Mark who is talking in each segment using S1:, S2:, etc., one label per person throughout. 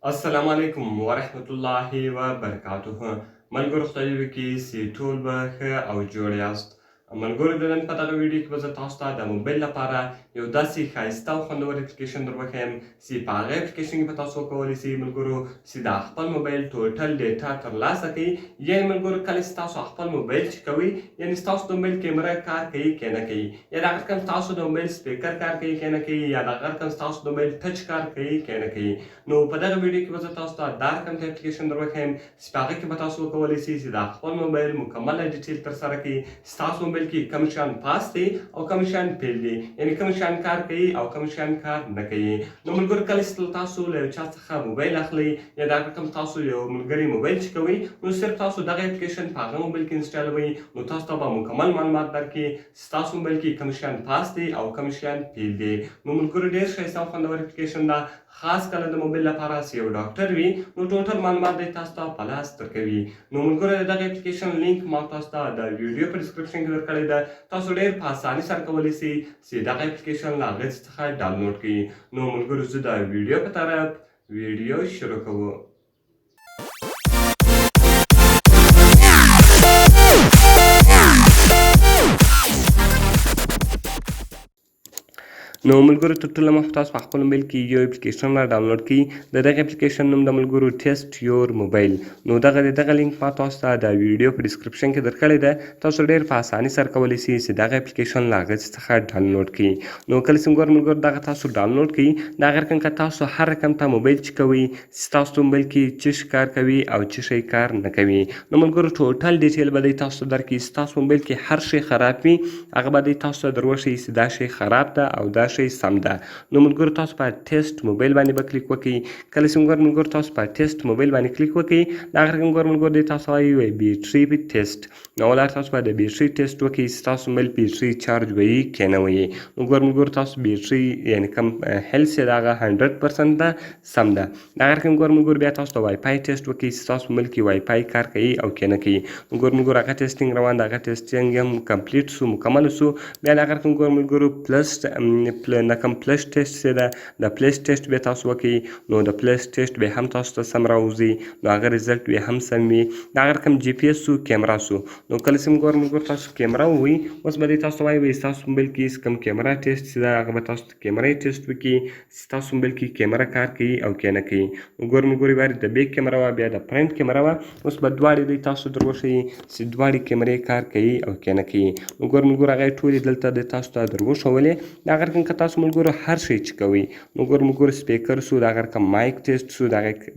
S1: السلام علیکم ورحمت الله وبرکاته. ملګرو خدای وکړي چې ټول به ښه او جوړ یاست. ملګرو د نن په دغه ویډیو کې به زه تاسو ته د موبایل لپاره یو داسې ښایسته او خوندور اپلیکیشن در وښیم چې په هغه اپلیکیشن کې به تاسو وکولی شئ ملګرو چې د خپل موبایل ټوټل ډیټا ترلاسه کړئ. یعنې ملګرو کله چې تاسو خپل موبایل چې کوئ یعنې ستاسو د موبایل کیمره کار کوي که نه کوي، یا د هغه رقم ستاسو د موبایل سپیکر کار کوي که نه کوي، یا د هغه رقم ستاسو د موبایل ټچ کار کوي که نه کوي. نو په دغه ویډیو کې به زه تاسو ته دا رقم ته اپلیکیشن در وښیم چې په هغه کې به تاسو وکولی شئ چې د خپل موبایل مکمله ډیټیل ترسره کړئ. ستاسو موبایل کې کوم شیان پاس دی او کوم شیان فیل دي، یعنې کوم شیان کار کوي او کوم شیان کار نه کوي. نو ملګرو کله چې تاسو له یو چا څخه موبایل اخلئ یا دا رقم تاسو یو ملګري موبایل چې کوئ، نو صرف تاسو دغه اپلیکیشن په هغه موبایل کې انسټالوئ، نو تاسو ته به مکمل معلومات درکړي ستاسو موبایل کې کوم شیان پاس دی او کوم شیان فیل دي. نو ملګرو ډېر ښایسته او خوندور اپلیکیشن ده، خاص کله د موبایل لپاره چې یو ډاکټر وي نو ټوټل معلومات دی تاسو ته په لاس درکوي. نو ملګرو د دغه اپلیکیشن لینک ما تاسو ته د ویډیو په ډسکرپشن کې درکړی ده. تاسو ډېر په اسانۍ سره کولی شئ چې دغه اپلیکیشن له هغې څخه ډاونلوډ کړئ. نو ملګرو زه د ویډیو په طرف ویډیو شروع کوو. نو ملګرو تر ټوله مخکې تاسو په خپل موبایل کې یو اپلیکیشن را ډاونلوډ کړئ. د دغه اپلیکیشن نوم د ملګرو ټیسټ یور موبایل. نو دغه لینک ما تاسو ته د ویډیو په ډسکرپشن کې درکړی ده. تاسو ډېر په اسانۍ سره کولی شئ چې دغه اپلیکیشن له هغې څخه ډاونلوډ کړئ. نو کله چې ملګرو دغه تاسو ډاونلوډ کړئ، د هغه رقم که تاسو هر رقم ته موبایل چې کوئ چې تاسو په موبایل کې څه شی کار کوي او څه شی کار نه کوي. نو ملګرو ټوټل ډیټیل به دی تاسو ته درکړي چې تاسو موبایل کې هر شی خراب وي هغه به دی تاسو ته در وښیي چې دا شی خراب ده او دا شی سم ده. نو ملګرو تاسو په ټیسټ موبایل باندې به کلیک وکړئ. کله چې ملګرو تاسو په ټیسټ موبایل باندې کلیک وکړئ، د هغه ملګرو دی تاسو وایي بیټري ټیسټ. نو ولر تاسو باید د بیټري ټیسټ وکړئ چې تاسو موبایل بیټري چارج وي که نه وي. نو ملګرو تاسو بیټري یعنې کوم هیلث یې د هغه 100% ده سم ده. د هغه رقم ملګرو بیا تاسو د وای فای ټیسټ وکړئ چې تاسو موبایل کې وای فای کار کوي او که نه کوي. ملګرو هغه ټیسټینګ روان ده، هغه ټیسټینګ هم کمپلیټ سو مکمل سو. بیا د هغه رقم ملګرو پلس ټیسټ چې ده د پلس ټیسټ بیا تاسو وکړئ. نو د پلس ټیسټ بیا هم تاسو ته سم راوځي، نو هغه ریزلټ بیا هم سم وي. د هغه رقم جی پی ایس سو کیمرا سو. نو کله چې ملګرو تاسو کیمرا ووایي، اوس به دی تاسو وایي ستاسو موبایل کې کوم کیمرا ټیسټ چې ده هغه به تاسو ته کیمرا ټیسټ وکړي چې ستاسو موبایل کې کیمرا کار کوي او که نه کوي. ملګرو بیا د بیک کیمرا وه، بیا د فرنټ کیمرا وه. اوس به دواړې دی تاسو در وښیي چې دواړې کیمرې کار کوي او که نه کوي. ملګرو هغه ټولې دلته دی تاسو ته در وښولې. د هغه رقم که تاسو ملګرو هر شی چې کوئ، ملګرو سپیکر سو، د هغه رقم مایک ټیسټ سو، د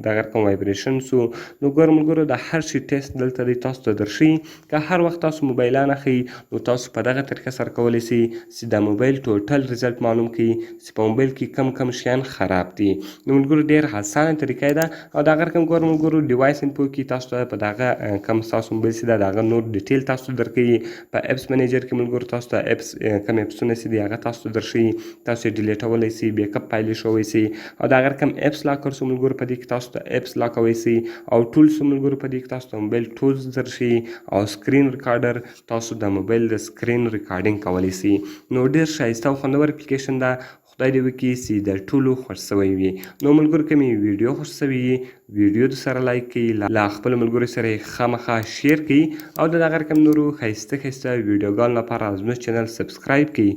S1: هغه رقم وایبریشن سو. نو ملګرو د هر شي ټیسټ دلته دی تاسو ته درښیي. که هر وخت تاسو موبایلان اخلئ نو تاسو په دغه طریقه سره کولی شئ چې د موبایل ټوټل ریزلټ معلوم کړئ چې په موبایل کې کم شیان خراب دي. نو ملګرو ډېر اسانه طریقه ده. او د هغه رقم ملګرو ډیوایس انفو کې تاسو ته په دغه کم ستاسو موبایل چې ده د هغه نور ډیټیل تاسو ته درکوي. په اپس منیجر کې ملګرو تاسو ته اپس کوم اپسونه چې دي هغه تاسو ته درښیي. تاسو یې ډیلیټولی شئ، بیک اپ فایل ایښولی شئ. او د هغه رقم اپس لاکر سو ملګرو په دې کې تاسو ته اپس لاکولی شئ. او ټولز ملګرو په دې کې تاسو ته موبایل ټولز درښیي. او سکرین ریکارډر تاسو د موبایل د سکرین ریکارډینګ کولی شئ. نو ډېر ښایسته او خوندور اپلیکیشن ده. خدای دې وکړي چې د ټولو خوښ شوی وي. نو ملګرو که مې ویډیو خوښ شوي وي، ویډیو د سره لایک کړئ، له خپلو ملګرو سره یې خامخا شیر کړئ. او د دغه رقم نورو ښایسته ویډیوګانو لپاره زموږ چینل سبسکرایب کړئ،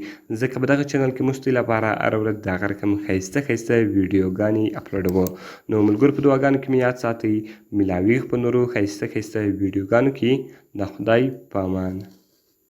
S1: ځکه په دغه چینل کې موږ ستاسو لپاره هره ورځ د هغه رقم ښایسته ویډیوګانې اپلوډوو. نو ملګرو په دعاګانو کې مې یاد ساتئ. ملاویږو په نورو ښایسته ویډیوګانو کې. د خدای په امان.